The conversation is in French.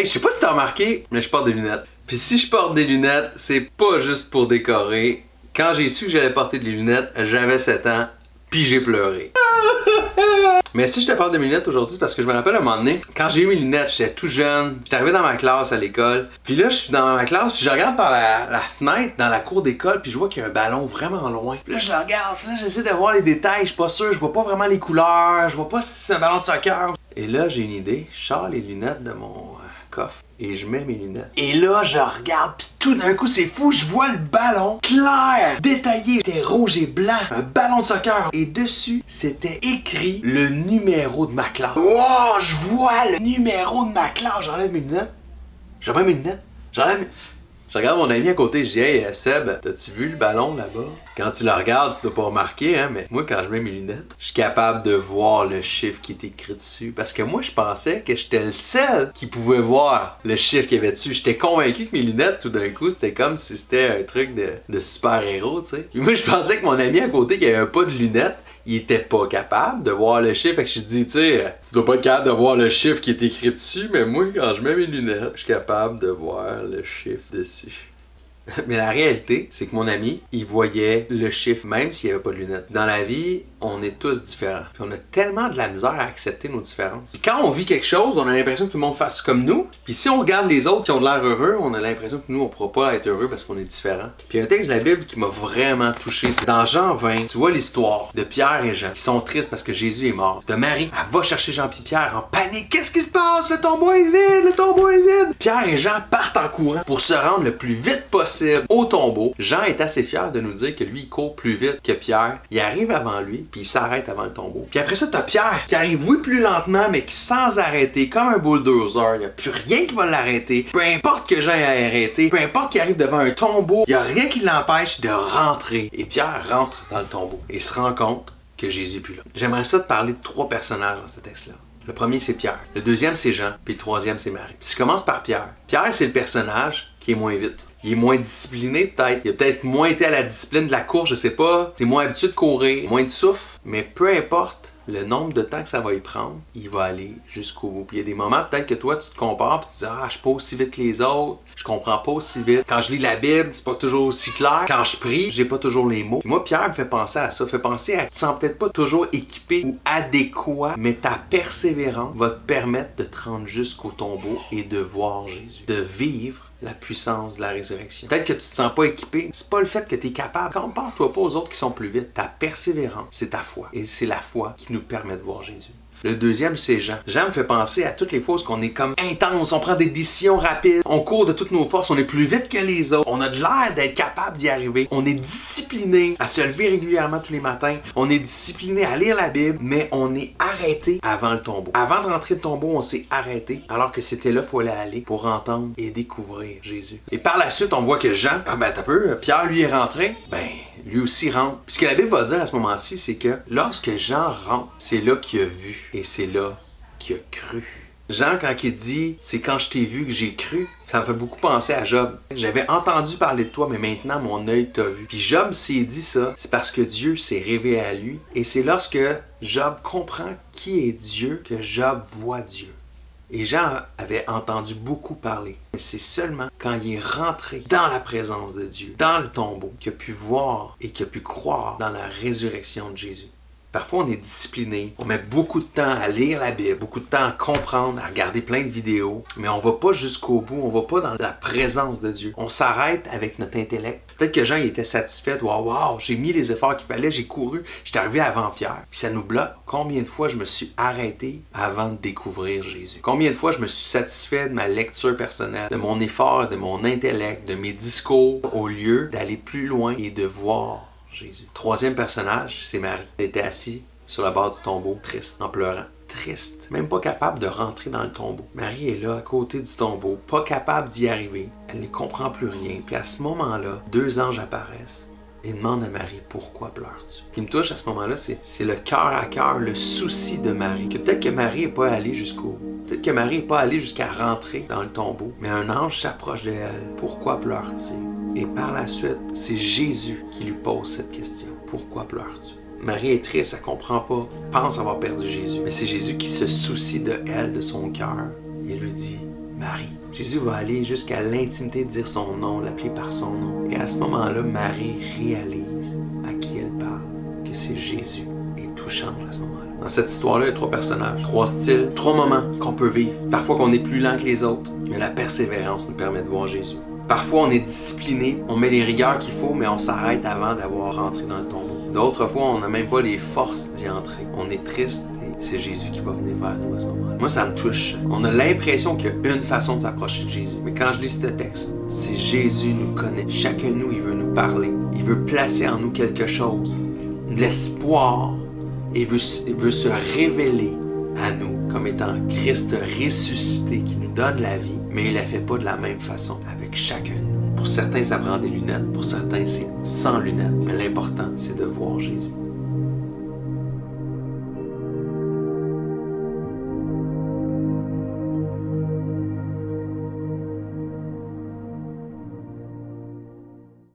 Hey, je sais pas si t'as remarqué, mais je porte des lunettes. Puis si je porte des lunettes, c'est pas juste pour décorer. Quand j'ai su que j'allais porter des lunettes, j'avais 7 ans, puis j'ai pleuré. Mais si je te parle de mes lunettes aujourd'hui, c'est parce que je me rappelle à un moment donné, quand j'ai eu mes lunettes, j'étais tout jeune, j'étais arrivé dans ma classe à l'école, puis là je suis dans ma classe, puis je regarde par la fenêtre dans la cour d'école, puis je vois qu'il y a un ballon vraiment loin. Puis là je le regarde, puis là j'essaie de voir les détails, je suis pas sûr, je vois pas vraiment les couleurs, je vois pas si c'est un ballon de soccer. Et là j'ai une idée, je sors les lunettes de mon coffre et je mets mes lunettes. Et là je regarde, puis tout d'un coup c'est fou, je vois le ballon clair, détaillé, c'était rouge et blanc, un ballon de soccer. Et dessus c'était écrit le numéro de ma classe. Wow, je vois le numéro de ma classe. J'enlève mes lunettes. J'enlève mes lunettes. Je regarde mon ami à côté, je dis hey Seb, t'as-tu vu le ballon là-bas? Quand tu le regardes, tu dois pas remarquer, hein, mais moi quand je mets mes lunettes, je suis capable de voir le chiffre qui est écrit dessus. Parce que moi je pensais que j'étais le seul qui pouvait voir le chiffre qu'il y avait dessus. J'étais convaincu que mes lunettes, tout d'un coup, c'était comme si c'était un truc de super-héros, tu sais. Puis moi je pensais que mon ami à côté qui avait pas de lunettes, il était pas capable de voir le chiffre. Fait que je dis, tu sais, tu dois pas être capable de voir le chiffre qui est écrit dessus, mais moi, quand je mets mes lunettes, je suis capable de voir le chiffre dessus. Mais la réalité, c'est que mon ami, il voyait le chiffre même s'il n'y avait pas de lunettes. Dans la vie, on est tous différents. Puis on a tellement de la misère à accepter nos différences. Puis quand on vit quelque chose, on a l'impression que tout le monde fasse comme nous. Puis si on regarde les autres qui ont de l'air heureux, on a l'impression que nous, on ne pourra pas être heureux parce qu'on est différents. Puis il y a un texte de la Bible qui m'a vraiment touché. C'est dans Jean 20, tu vois l'histoire de Pierre et Jean qui sont tristes parce que Jésus est mort. De Marie, elle va chercher Jean puis Pierre en panique. Qu'est-ce qui se passe? Le tombeau est vide! Le tombeau est vide! Pierre et Jean partent en courant pour se rendre le plus vite possible au tombeau. Jean est assez fier de nous dire que lui, il court plus vite que Pierre. Il arrive avant lui, puis il s'arrête avant le tombeau. Puis après ça, t'as Pierre qui arrive, oui, plus lentement, mais qui sans arrêter, comme un bulldozer. Il n'y a plus rien qui va l'arrêter. Peu importe que Jean ait arrêté, peu importe qu'il arrive devant un tombeau, il n'y a rien qui l'empêche de rentrer. Et Pierre rentre dans le tombeau et se rend compte que Jésus n'est plus là. J'aimerais ça te parler de 3 personnages dans ce texte-là. Le premier, c'est Pierre. Le deuxième, c'est Jean. Puis le troisième, c'est Marie. Si je commence par Pierre. Pierre, c'est le personnage qui est moins vite. Il est moins discipliné, peut-être. Il a peut-être moins été à la discipline de la course, je sais pas. Il est moins habitué de courir, moins de souffle. Mais peu importe le nombre de temps que ça va y prendre, il va aller jusqu'au bout. Puis il y a des moments, peut-être que toi, tu te compares et tu dis « Ah, je suis pas aussi vite que les autres. Je comprends pas aussi vite. Quand je lis la Bible, c'est pas toujours aussi clair. Quand je prie, j'ai pas toujours les mots. » Puis moi, Pierre me fait penser à ça. Me fait penser à que tu te sens peut-être pas toujours équipé ou adéquat, mais ta persévérance va te permettre de te rendre jusqu'au tombeau et de voir Jésus. De vivre la puissance de la résurrection. Peut-être que tu te sens pas équipé. C'est pas le fait que tu es capable. Compare-toi pas aux autres qui sont plus vite. Ta persévérance, c'est ta foi. Et c'est la foi qui nous permet de voir Jésus. Le deuxième, c'est Jean. Jean me fait penser à toutes les fois où on est comme intense, on prend des décisions rapides, on court de toutes nos forces, on est plus vite que les autres, on a de l'air d'être capable d'y arriver, on est discipliné à se lever régulièrement tous les matins, on est discipliné à lire la Bible, mais on est arrêté avant le tombeau. Avant de rentrer le tombeau, on s'est arrêté, alors que c'était là qu'il fallait aller pour entendre et découvrir Jésus. Et par la suite, on voit que Jean, t'as peu, Pierre lui est rentré, lui aussi rentre. Puis ce que la Bible va dire à ce moment-ci, c'est que lorsque Jean rentre, c'est là qu'il a vu et c'est là qu'il a cru. Jean, quand il dit « c'est quand je t'ai vu que j'ai cru », ça me fait beaucoup penser à Job. J'avais entendu parler de toi, mais maintenant mon œil t'a vu. Puis Job s'est dit ça, c'est parce que Dieu s'est révélé à lui. Et c'est lorsque Job comprend qui est Dieu que Job voit Dieu. Et Jean avait entendu beaucoup parler. Mais c'est seulement quand il est rentré dans la présence de Dieu, dans le tombeau, qu'il a pu voir et qu'il a pu croire dans la résurrection de Jésus. Parfois, on est discipliné, on met beaucoup de temps à lire la Bible, beaucoup de temps à comprendre, à regarder plein de vidéos, mais on va pas jusqu'au bout, on va pas dans la présence de Dieu. On s'arrête avec notre intellect. Peut-être que Jean il était satisfait, wow, j'ai mis les efforts qu'il fallait, j'ai couru, j'étais arrivé avant Pierre. Puis ça nous bloque. Combien de fois je me suis arrêté avant de découvrir Jésus? Combien de fois je me suis satisfait de ma lecture personnelle, de mon effort, de mon intellect, de mes discours, au lieu d'aller plus loin et de voir Jésus. Troisième personnage, c'est Marie. Elle était assise sur la barre du tombeau, triste, en pleurant. Triste, même pas capable de rentrer dans le tombeau. Marie est là, à côté du tombeau, pas capable d'y arriver. Elle ne comprend plus rien. Puis à ce moment-là, 2 anges apparaissent et demandent à Marie, pourquoi pleures-tu? Ce qui me touche à ce moment-là, c'est le cœur à cœur, le souci de Marie. Que peut-être que Marie n'est pas allée jusqu'au bout. Peut-être que Marie n'est pas allée jusqu'à rentrer dans le tombeau. Mais un ange s'approche d'elle. Pourquoi pleures-tu? Et par la suite, c'est Jésus qui lui pose cette question. Pourquoi pleures-tu? Marie est triste, elle ne comprend pas, pense avoir perdu Jésus. Mais c'est Jésus qui se soucie de elle, de son cœur. Il lui dit, Marie. Jésus va aller jusqu'à l'intimité de dire son nom, l'appeler par son nom. Et à ce moment-là, Marie réalise à qui elle parle, que c'est Jésus. Et tout change à ce moment-là. Dans cette histoire-là, il y a 3 personnages, 3 styles, 3 moments qu'on peut vivre. Parfois qu'on est plus lent que les autres, mais la persévérance nous permet de voir Jésus. Parfois, on est discipliné, on met les rigueurs qu'il faut, mais on s'arrête avant d'avoir rentré dans le tombeau. D'autres fois, on n'a même pas les forces d'y entrer. On est triste et c'est Jésus qui va venir vers nous à ce moment-là. Moi, ça me touche. On a l'impression qu'il y a une façon de s'approcher de Jésus. Mais quand je lis ce texte, c'est Jésus nous connaît. Chacun de nous, il veut nous parler. Il veut placer en nous quelque chose. L'espoir. Et veut se révéler à nous comme étant Christ ressuscité qui nous donne la vie, mais il ne la fait pas de la même façon avec chacun de nous. Pour certains, ça prend des lunettes. Pour certains, c'est sans lunettes. Mais l'important, c'est de voir Jésus.